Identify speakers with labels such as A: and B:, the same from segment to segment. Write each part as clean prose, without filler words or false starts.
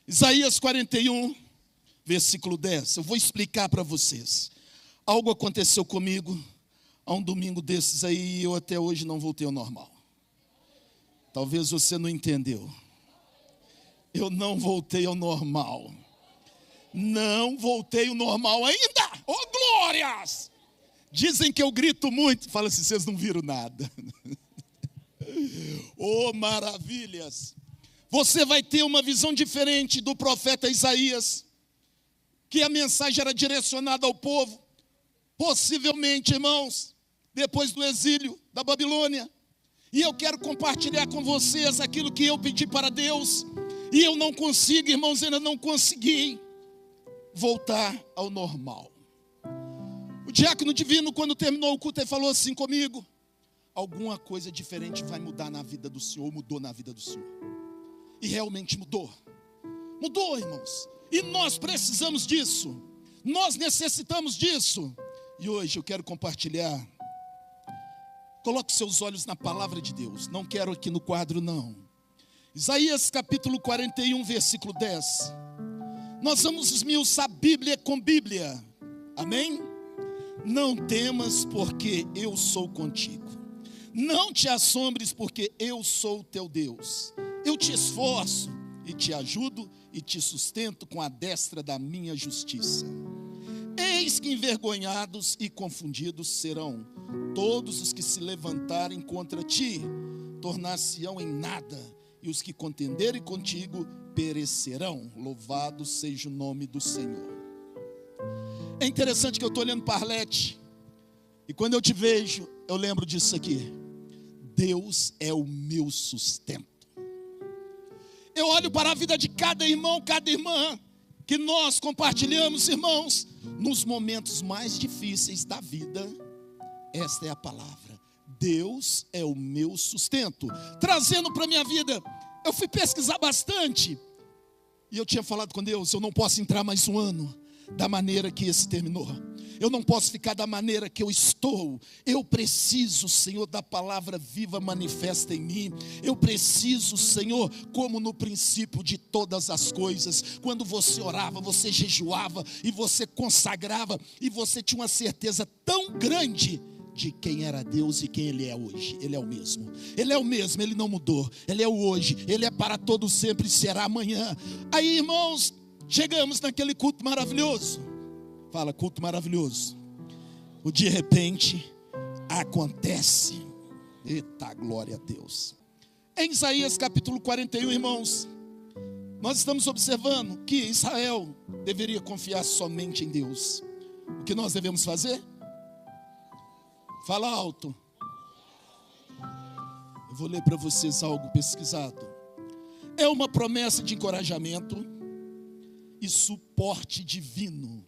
A: Isaías 41, versículo 10. Eu vou explicar para vocês. Algo aconteceu comigo há um domingo desses aí e eu até hoje não voltei ao normal. Talvez você não entendeu. Eu não voltei ao normal. Não voltei ao normal ainda. Oh, glórias! Dizem que eu grito muito. Fala assim, vocês não viram nada. Oh, maravilhas! Você vai ter uma visão diferente do profeta Isaías, que a mensagem era direcionada ao povo, possivelmente, irmãos, depois do exílio da Babilônia. E eu quero compartilhar com vocês aquilo que eu pedi para Deus, e eu não consigo, irmãos, ainda não consegui voltar ao normal. O diácono divino, quando terminou o culto, ele falou assim comigo: alguma coisa diferente vai mudar na vida do Senhor, mudou na vida do Senhor. E realmente mudou. Mudou, irmãos. E nós precisamos disso. Nós necessitamos disso. E hoje eu quero compartilhar. Coloque seus olhos na palavra de Deus. Não quero aqui no quadro, não. Isaías capítulo 41, versículo 10. Nós vamos esmiuçar Bíblia com Bíblia. Amém? Não temas, porque eu sou contigo. Não te assombres, porque eu sou o teu Deus. Eu te esforço e te ajudo e te sustento com a destra da minha justiça. Eis que envergonhados e confundidos serão todos os que se levantarem contra ti, tornar-se-ão em nada, e os que contenderem contigo perecerão. Louvado seja o nome do Senhor. É interessante que eu estou olhando para Arlete, e quando eu te vejo, eu lembro disso aqui: Deus é o meu sustento. Eu olho para a vida de cada irmão, cada irmã que nós compartilhamos, irmãos, nos momentos mais difíceis da vida. Esta é a palavra: Deus é o meu sustento. Trazendo para a minha vida, eu fui pesquisar bastante, e eu tinha falado com Deus: eu não posso entrar mais um ano da maneira que esse terminou. Eu não posso ficar da maneira que eu estou. Eu preciso, Senhor, da palavra viva manifesta em mim. Eu preciso, Senhor, como no princípio de todas as coisas, quando você orava, você jejuava e você consagrava, e você tinha uma certeza tão grande de quem era Deus e quem Ele é hoje. Ele é o mesmo. Ele é o mesmo, Ele não mudou. Ele é o hoje, Ele é para todo sempre e será amanhã. Aí, irmãos, chegamos naquele culto maravilhoso. Fala, culto maravilhoso. O de repente acontece. Eita, glória a Deus. Em Isaías capítulo 41, irmãos, nós estamos observando que Israel deveria confiar somente em Deus. O que nós devemos fazer? Fala alto. Eu vou ler para vocês algo pesquisado. É uma promessa de encorajamento e suporte divino,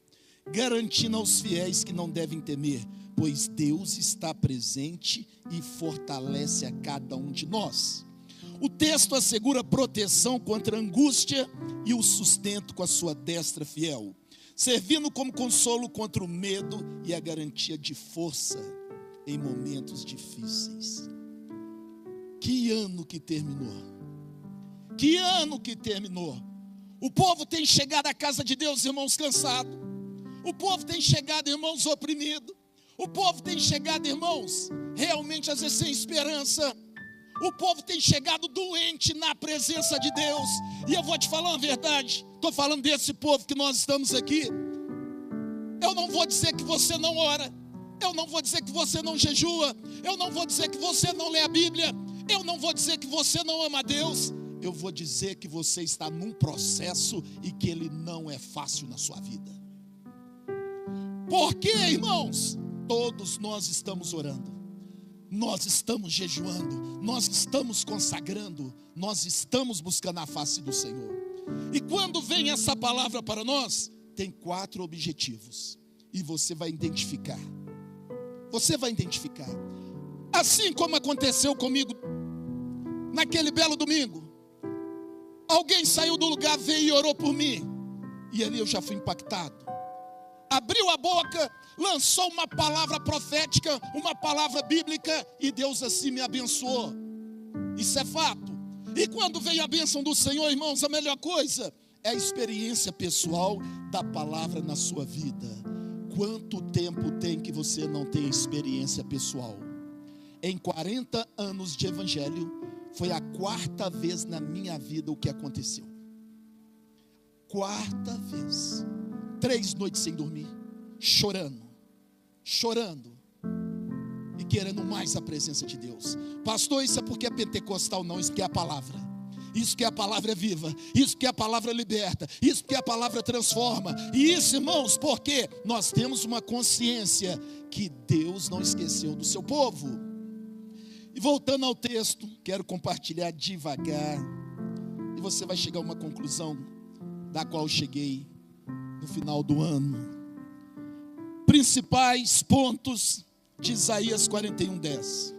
A: garantindo aos fiéis que não devem temer, pois Deus está presente e fortalece a cada um de nós. O texto assegura proteção contra a angústia e o sustento com a sua destra fiel, servindo como consolo contra o medo e a garantia de força em momentos difíceis. Que ano que terminou! Que ano que terminou! O povo tem chegado à casa de Deus, irmãos, cansado. O povo tem chegado, irmãos, oprimido. O povo tem chegado, irmãos, realmente às vezes sem esperança. O povo tem chegado doente na presença de Deus. E eu vou te falar uma verdade. Estou falando desse povo que nós estamos aqui. Eu não vou dizer que você não ora. Eu não vou dizer que você não jejua. Eu não vou dizer que você não lê a Bíblia. Eu não vou dizer que você não ama a Deus. Eu vou dizer que você está num processo e que ele não é fácil na sua vida. Por quê, irmãos? Todos nós estamos orando, nós estamos jejuando, nós estamos consagrando, nós estamos buscando a face do Senhor. E quando vem essa palavra para nós, tem 4 objetivos. E você vai identificar. Você vai identificar. Assim como aconteceu comigo naquele belo domingo. Alguém saiu do lugar, veio e orou por mim. E ali eu já fui impactado. Abriu a boca, lançou uma palavra profética, uma palavra bíblica, e Deus assim me abençoou. Isso é fato. E quando vem a bênção do Senhor, irmãos, a melhor coisa é a experiência pessoal da palavra na sua vida. Quanto tempo tem que você não tem experiência pessoal? Em 40 anos de evangelho, foi a 4ª vez na minha vida o que aconteceu. 4ª vez. 3 noites sem dormir, chorando, e querendo mais a presença de Deus. Pastor, isso é porque é pentecostal? Não, isso que é a palavra. Isso que a palavra é viva, isso que a palavra liberta, isso que a palavra transforma. E isso, irmãos, porque nós temos uma consciência que Deus não esqueceu do seu povo. E voltando ao texto, quero compartilhar devagar, e você vai chegar a uma conclusão da qual cheguei no final do ano. Principais pontos de Isaías 41:10.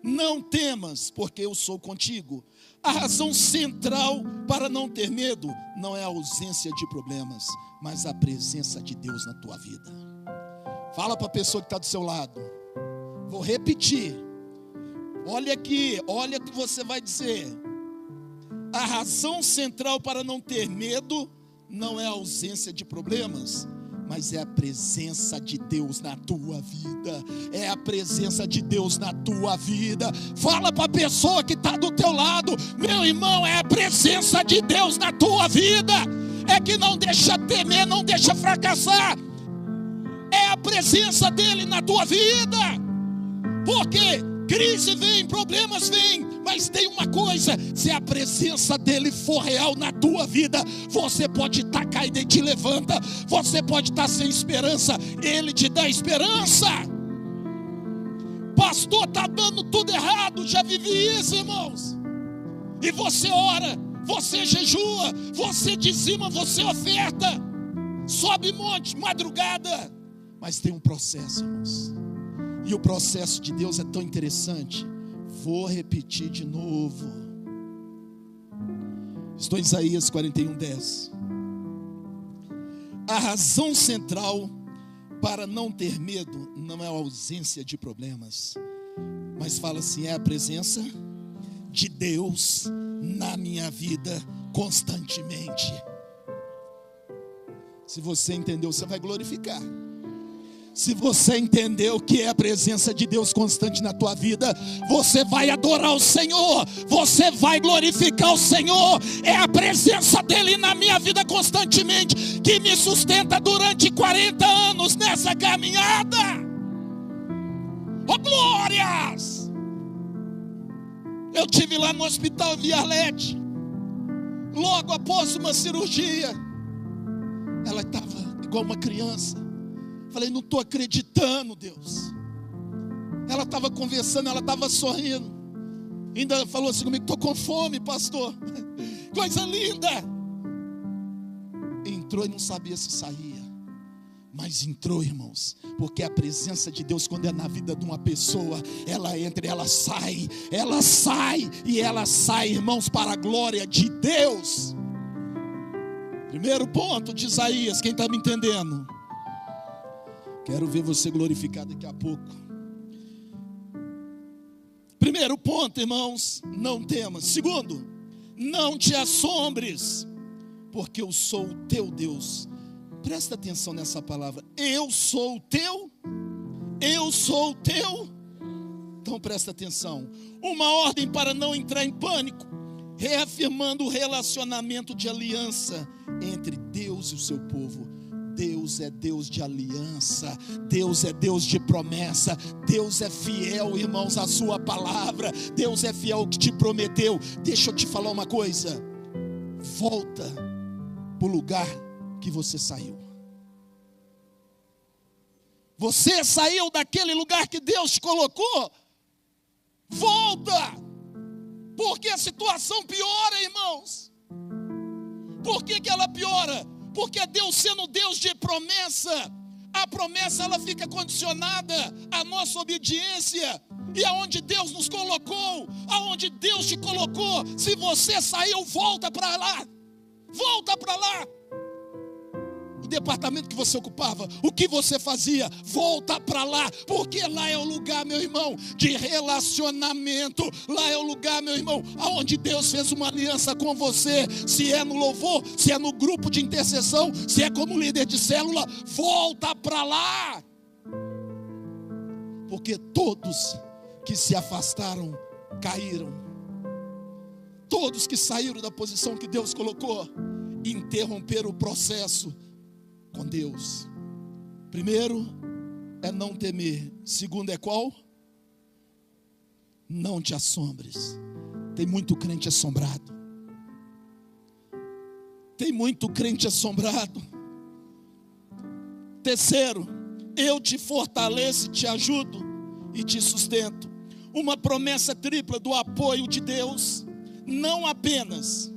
A: Não temas, porque eu sou contigo. A razão central para não ter medo não é a ausência de problemas, mas a presença de Deus na tua vida. Fala para a pessoa que está do seu lado. Vou repetir. Olha aqui, olha o que você vai dizer. A razão central para não ter medo não é a ausência de problemas, mas é a presença de Deus na tua vida. É a presença de Deus na tua vida. Fala para a pessoa que está do teu lado: meu irmão, é a presença de Deus na tua vida. É que não deixa temer, não deixa fracassar. É a presença dele na tua vida. Porque crise vem, problemas vêm, mas tem uma coisa: se a presença dele for real na tua vida, você pode estar caído e te levanta. Você pode estar sem esperança, ele te dá esperança. Pastor, está dando tudo errado. Já vivi isso, irmãos. E você ora, você jejua, você dizima, você oferta, sobe monte, madrugada, mas tem um processo, irmãos. E o processo de Deus é tão interessante. Vou repetir de novo. Estou em Isaías 41:10. A razão central para não ter medo não é a ausência de problemas, mas fala assim: é a presença de Deus na minha vida constantemente. Se você entendeu, você vai glorificar. Se você entendeu o que é a presença de Deus constante na tua vida, você vai adorar o Senhor, você vai glorificar o Senhor. É a presença dele na minha vida constantemente que me sustenta durante 40 anos nessa caminhada. Oh, glórias! Eu tive lá no hospital Via Arlete, logo após uma cirurgia. Ela estava igual uma criança. Falei: não estou acreditando, Deus. Ela estava conversando, ela estava sorrindo. Ainda falou assim comigo: estou com fome, pastor. Coisa linda. Entrou e não sabia se saía. Mas entrou, irmãos, porque a presença de Deus, quando é na vida de uma pessoa, ela entra e ela sai, e ela sai, irmãos, para a glória de Deus. Primeiro ponto de Isaías, quem está me entendendo? Quero ver você glorificar daqui a pouco. Primeiro ponto, irmãos: não temas. Segundo, não te assombres, porque eu sou o teu Deus. Presta atenção nessa palavra. Eu sou o teu. Eu sou o teu. Então presta atenção. Uma ordem para não entrar em pânico, reafirmando o relacionamento de aliança entre Deus e o seu povo. Deus é Deus de aliança, Deus é Deus de promessa, Deus é fiel, irmãos, à sua palavra, Deus é fiel ao que te prometeu. Deixa eu te falar uma coisa: volta para o lugar que você saiu. Você saiu daquele lugar que Deus te colocou. Volta, porque a situação piora, irmãos. Por que ela piora? Porque Deus, sendo Deus de promessa, a promessa ela fica condicionada à nossa obediência. E aonde Deus nos colocou, aonde Deus te colocou, se você saiu, volta para lá. Volta para lá. o departamento que você ocupava, o que você fazia, volta para lá, porque lá é o lugar, meu irmão, de relacionamento. Lá é o lugar, meu irmão, aonde Deus fez uma aliança com você. Se é no louvor, se é no grupo de intercessão, se é como líder de célula, volta para lá. Porque todos que se afastaram caíram. Todos que saíram da posição que Deus colocou interromperam o processo com Deus. Primeiro é não temer. Segundo é qual? Não te assombres. Tem muito crente assombrado. Tem muito crente assombrado. Terceiro, eu te fortaleço, te ajudo e te sustento. Uma promessa tripla do apoio de Deus não apenas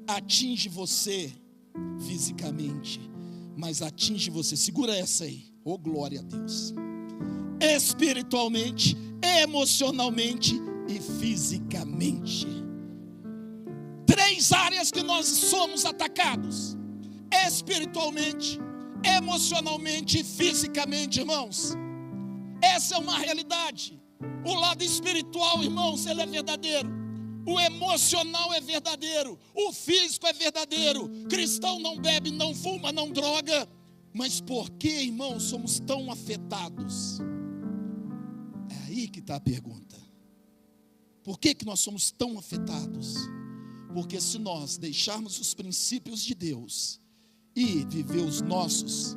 A: atinge você fisicamente, mas atinge você, segura essa aí, oh glória a Deus, espiritualmente, emocionalmente e fisicamente. Três áreas que nós somos atacados: espiritualmente, emocionalmente e fisicamente, irmãos. Essa é uma realidade. O lado espiritual, irmãos, ele é verdadeiro. O emocional é verdadeiro. O físico é verdadeiro. Cristão não bebe, não fuma, não droga. Mas por que, irmãos, somos tão afetados? É aí que está a pergunta. Por que nós somos tão afetados? Porque se nós deixarmos os princípios de Deus e viver os nossos,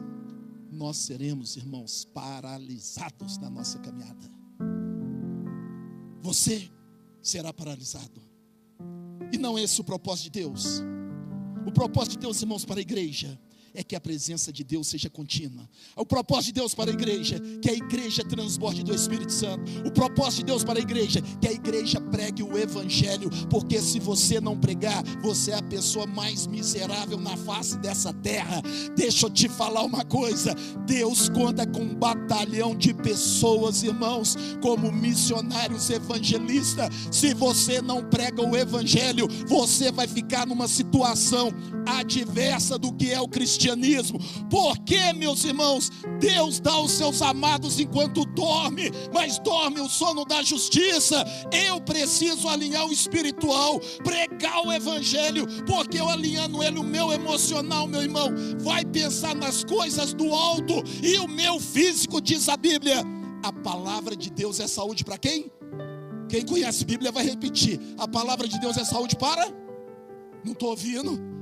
A: nós seremos, irmãos, paralisados na nossa caminhada. Você será paralisado. E não é esse o propósito de Deus. O propósito de Deus, irmãos, para a igreja é que a presença de Deus seja contínua. O propósito de Deus para a igreja é que a igreja transborde do Espírito Santo. O propósito de Deus para a igreja é que a igreja pregue o evangelho. Porque se você não pregar, você é a pessoa mais miserável na face dessa terra. Deixa eu te falar uma coisa: Deus conta com um batalhão de pessoas, irmãos, como missionários evangelistas. Se você não prega o evangelho, você vai ficar numa situação adversa do que é o cristianismo. Porque, meus irmãos, Deus dá aos seus amados enquanto dorme, mas dorme o sono da justiça. Eu preciso alinhar o espiritual, pregar o evangelho, porque eu alinhando ele, o meu emocional, meu irmão, vai pensar nas coisas do alto, e o meu físico, diz a Bíblia, a palavra de Deus é saúde para quem? Quem conhece a Bíblia vai repetir: a palavra de Deus é saúde para? Não estou ouvindo.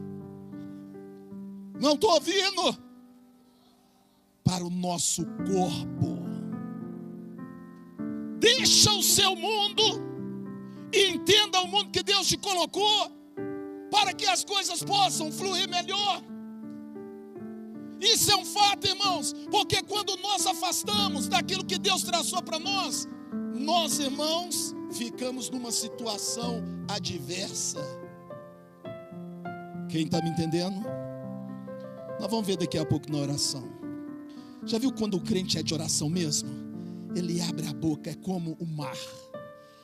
A: Não estou ouvindo. Para o nosso corpo. Deixa o seu mundo e entenda o mundo que Deus te colocou, para que as coisas possam fluir melhor. Isso é um fato, irmãos, porque quando nós afastamos daquilo que Deus traçou para nós, nós, irmãos, ficamos numa situação adversa. Quem está me entendendo? Nós vamos ver daqui a pouco na oração. Já viu quando o crente é de oração mesmo? Ele abre a boca, é como o mar,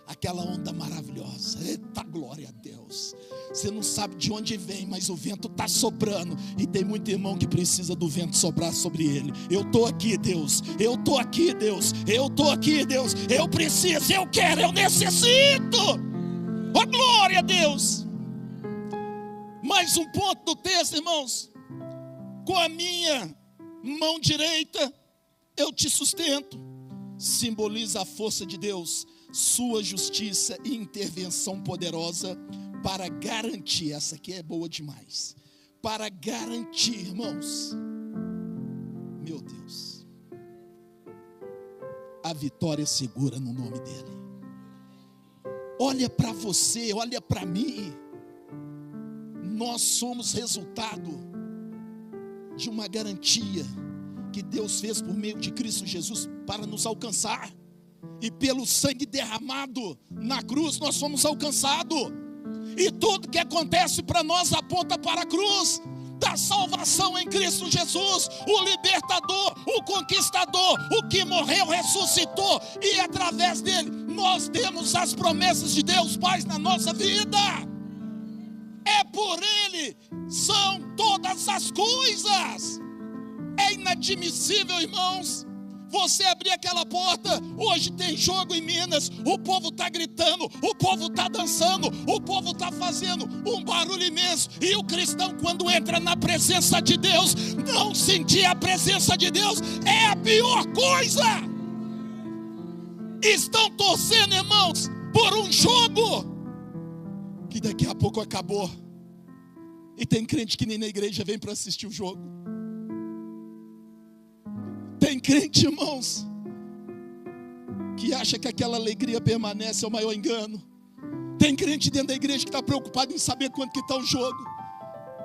A: aquela onda maravilhosa. Eita, glória a Deus. Você não sabe de onde vem, mas o vento está soprando. E tem muito irmão que precisa do vento soprar sobre ele. Eu estou aqui, Deus. Eu estou aqui, Deus. Eu estou aqui, Deus. Eu preciso, eu quero, eu necessito. Oh, glória a Deus. Mais um ponto do texto, irmãos. Com a minha mão direita eu te sustento. Simboliza a força de Deus, sua justiça e intervenção poderosa para garantir, essa aqui é boa demais, para garantir, irmãos, meu Deus, a vitória segura no nome dele. Olha para você, olha para mim. Nós somos resultado de uma garantia que Deus fez por meio de Cristo Jesus para nos alcançar. E pelo sangue derramado na cruz nós somos alcançados. E tudo que acontece para nós aponta para a cruz da salvação em Cristo Jesus, o libertador, o conquistador, o que morreu, ressuscitou, e através dele nós temos as promessas de Deus Pai na nossa vida. É por ele são todas as coisas. inadmissível, irmãos, você abrir aquela porta. Hoje tem jogo em Minas, o povo está gritando, o povo está dançando, o povo está fazendo um barulho imenso, e o cristão, quando entra na presença de Deus, não sentir a presença de Deus é a pior coisa. Estão torcendo, irmãos, por um jogo que daqui a pouco acabou, e tem crente que nem na igreja vem para assistir o jogo. Tem crente, irmãos, que acha que aquela alegria permanece, é o maior engano. Tem crente dentro da igreja que está preocupado em saber quanto que está o jogo,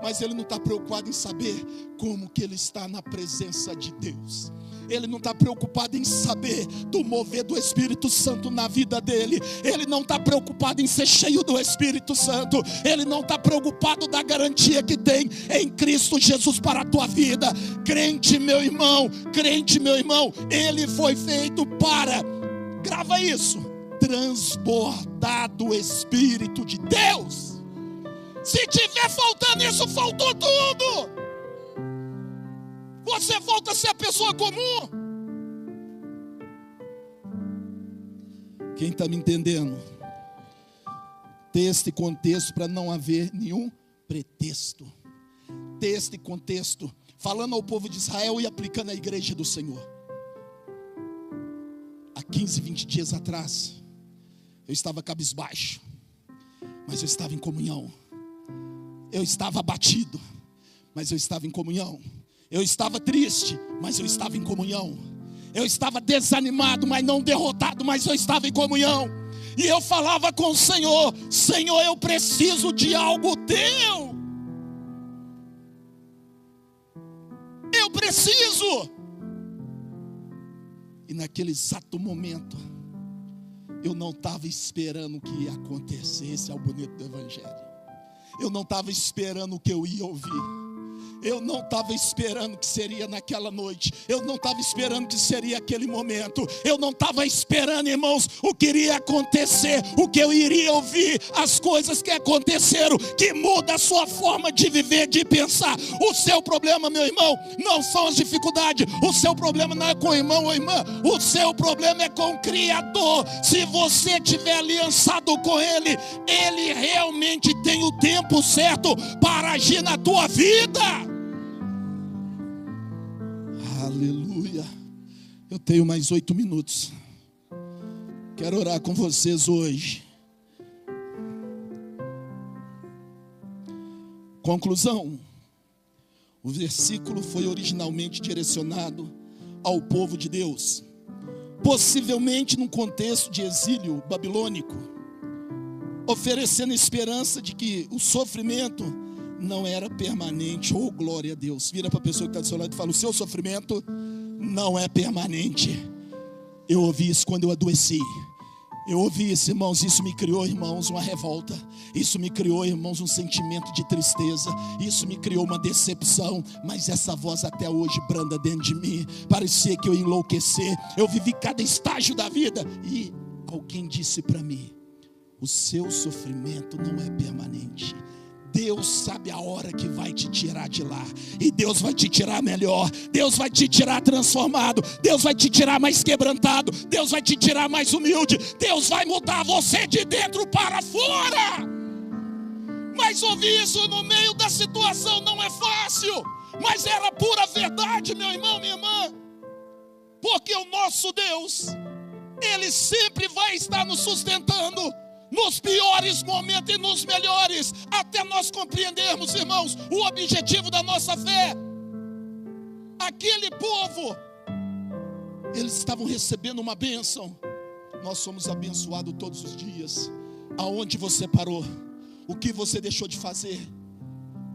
A: mas ele não está preocupado em saber como que ele está na presença de Deus. Ele não está preocupado em saber do mover do Espírito Santo na vida dele. Ele não está preocupado em ser cheio do Espírito Santo. Ele não está preocupado da garantia que tem em Cristo Jesus para a tua vida. Crente, meu irmão, ele foi feito para, grava isso, transbordar do Espírito de Deus. Se tiver faltando isso, faltou tudo. Você volta a ser a pessoa comum. Quem está me entendendo? Texto e contexto para não haver nenhum pretexto. Texto e contexto, falando ao povo de Israel e aplicando à igreja do Senhor. Há 15, 20 dias atrás, eu estava cabisbaixo, mas eu estava em comunhão. Eu estava abatido, mas eu estava em comunhão. Eu estava triste, mas eu estava em comunhão. Eu estava desanimado, mas não derrotado, mas eu estava em comunhão. E eu falava com o Senhor: Senhor, eu preciso de algo teu. Eu preciso. E naquele exato momento, eu não estava esperando o que ia acontecer. Esse é o bonito do Evangelho. Eu não estava esperando o que eu ia ouvir. Eu não estava esperando que seria naquela noite. Eu não estava esperando que seria aquele momento. Eu não estava esperando, irmãos, o que iria acontecer, o que eu iria ouvir, as coisas que aconteceram, que muda a sua forma de viver, de pensar. O seu problema, meu irmão, não são as dificuldades. O seu problema não é com o irmão ou irmã. O seu problema é com o Criador. Se você estiver aliançado com Ele, Ele realmente tem o tempo certo para agir na tua vida. Aleluia. Eu tenho mais 8 minutos. Quero orar com vocês hoje. Conclusão. O versículo foi originalmente direcionado ao povo de Deus, possivelmente num contexto de exílio babilônico, oferecendo esperança de que o sofrimento não era permanente. Oh, glória a Deus. Vira para a pessoa que está do seu lado e fala: o seu sofrimento não é permanente. Eu ouvi isso quando eu adoeci. Eu ouvi isso, irmãos. Isso me criou, irmãos, uma revolta. Isso me criou, irmãos, um sentimento de tristeza. Isso me criou uma decepção. Mas essa voz até hoje branda dentro de mim. Parecia que eu ia enlouquecer. Eu vivi cada estágio da vida. E alguém disse para mim: o seu sofrimento não é permanente. Deus sabe a hora que vai te tirar de lá. E Deus vai te tirar melhor. Deus vai te tirar transformado. Deus vai te tirar mais quebrantado. Deus vai te tirar mais humilde. Deus vai mudar você de dentro para fora. Mas ouvir isso no meio da situação não é fácil. Mas era pura verdade, meu irmão, minha irmã. Porque o nosso Deus, Ele sempre vai estar nos sustentando, nos piores momentos e nos melhores, até nós compreendermos, irmãos, o objetivo da nossa fé. Aquele povo, eles estavam recebendo uma bênção. Nós somos abençoados todos os dias. Aonde você parou? O que você deixou de fazer?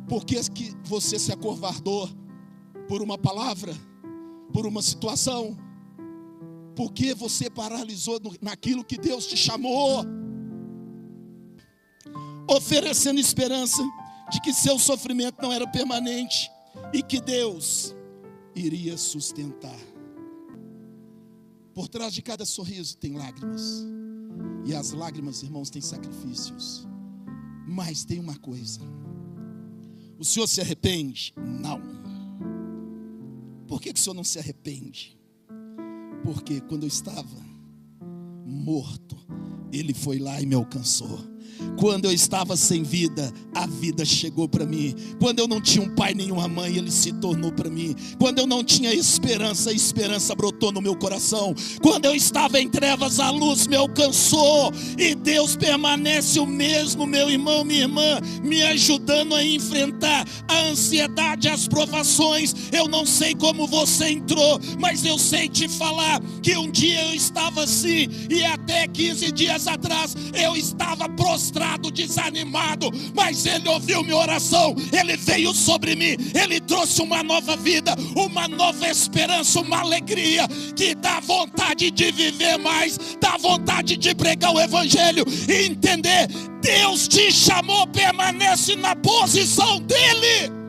A: Por que você se acovardou por uma palavra, por uma situação? Por que você paralisou naquilo que Deus te chamou? Oferecendo esperança de que seu sofrimento não era permanente e que Deus iria sustentar. Por trás de cada sorriso tem lágrimas. E as lágrimas, irmãos, têm sacrifícios. Mas tem uma coisa: o Senhor se arrepende? Não. por que o senhor não se arrepende? Porque quando eu estava morto, Ele foi lá e me alcançou. Quando eu estava sem vida, a vida chegou para mim. Quando eu não tinha um pai nem uma mãe, Ele se tornou para mim. Quando eu não tinha esperança, a esperança brotou no meu coração. Quando eu estava em trevas, a luz me alcançou. E Deus permanece o mesmo, meu irmão, minha irmã, me ajudando a enfrentar a ansiedade, as provações. Eu não sei como você entrou, mas eu sei te falar que um dia eu estava assim, e até 15 dias atrás eu estava prostrado, desanimado, mas Ele ouviu minha oração, Ele veio sobre mim, Ele trouxe uma nova vida, uma nova esperança, uma alegria que dá vontade de viver mais, dá vontade de pregar o Evangelho e entender: Deus te chamou, permanece na posição dEle.